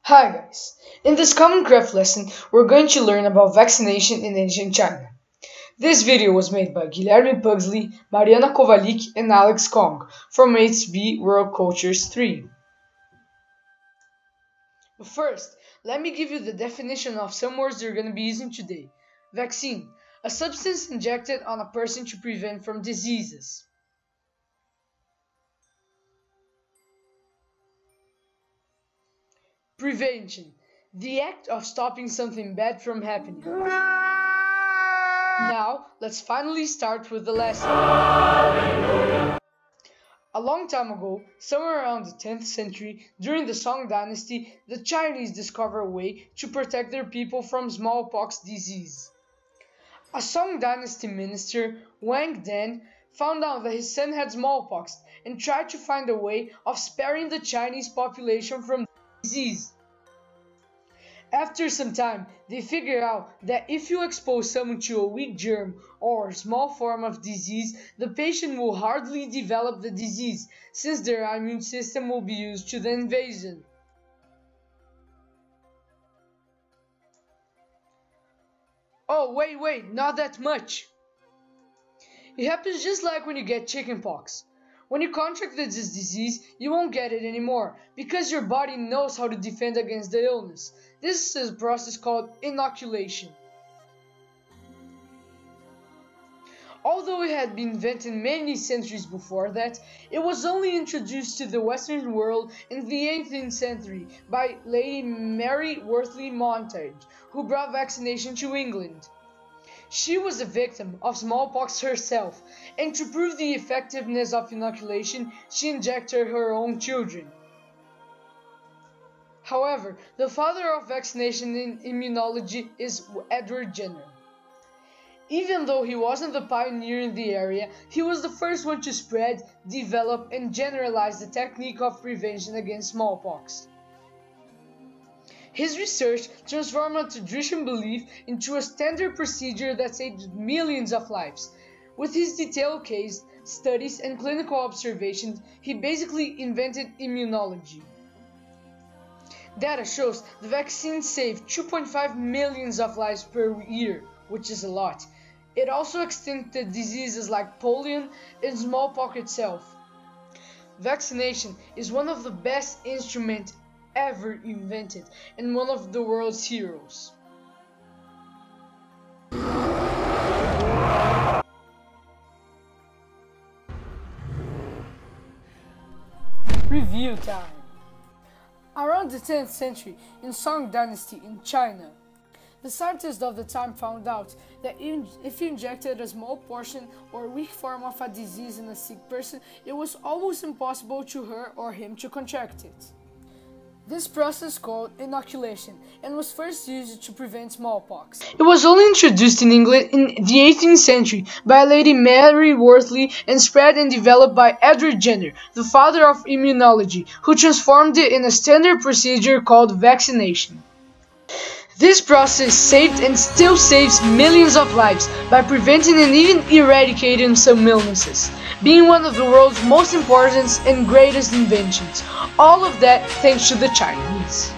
Hi guys! In this Common Craft lesson, we're going to learn about vaccination in ancient China. This video was made by Guilherme Pugsley, Mariana Kovalik, and Alex Kong from HB World Cultures 3. But first, let me give you the definition of some words you're going to be using today. Vaccine, a substance injected on a person to prevent from diseases. Prevention, the act of stopping something bad from happening. Now, let's finally start with the lesson. A long time ago, somewhere around the 10th century, during the Song Dynasty, the Chinese discovered a way to protect their people from smallpox disease. A Song Dynasty minister, Wang Dan, found out that his son had smallpox and tried to find a way of sparing the Chinese population from disease. After some time, they figured out that if you expose someone to a weak germ or small form of disease, the patient will hardly develop the disease, since their immune system will be used to the invasion. Oh, wait, not that much. It happens just like when you get chickenpox. When you contract this disease, you won't get it anymore, because your body knows how to defend against the illness. This is a process called inoculation. Although it had been invented many centuries before that, it was only introduced to the Western world in the 18th century by Lady Mary Wortley Montagu, who brought vaccination to England. She was a victim of smallpox herself, and to prove the effectiveness of inoculation, she injected her own children. However, the father of vaccination in immunology is Edward Jenner. Even though he wasn't the pioneer in the area, he was the first one to spread, develop, and generalize the technique of prevention against smallpox. His research transformed a traditional belief into a standard procedure that saved millions of lives. With his detailed case studies and clinical observations, he basically invented immunology. Data shows the vaccine saved 2.5 million of lives per year, which is a lot. It also extincted diseases like polio and smallpox itself. Vaccination is one of the best instruments ever invented and one of the world's heroes. Review time. Around the 10th century, in Song Dynasty in China, the scientists of the time found out that if you injected a small portion or weak form of a disease in a sick person, it was almost impossible to her or him to contract it. This process is called inoculation and was first used to prevent smallpox. It was only introduced in England in the 18th century by Lady Mary Wortley and spread and developed by Edward Jenner, the father of immunology, who transformed it in a standard procedure called vaccination. This process saved and still saves millions of lives by preventing and even eradicating some illnesses, being one of the world's most important and greatest inventions. All of that thanks to the Chinese.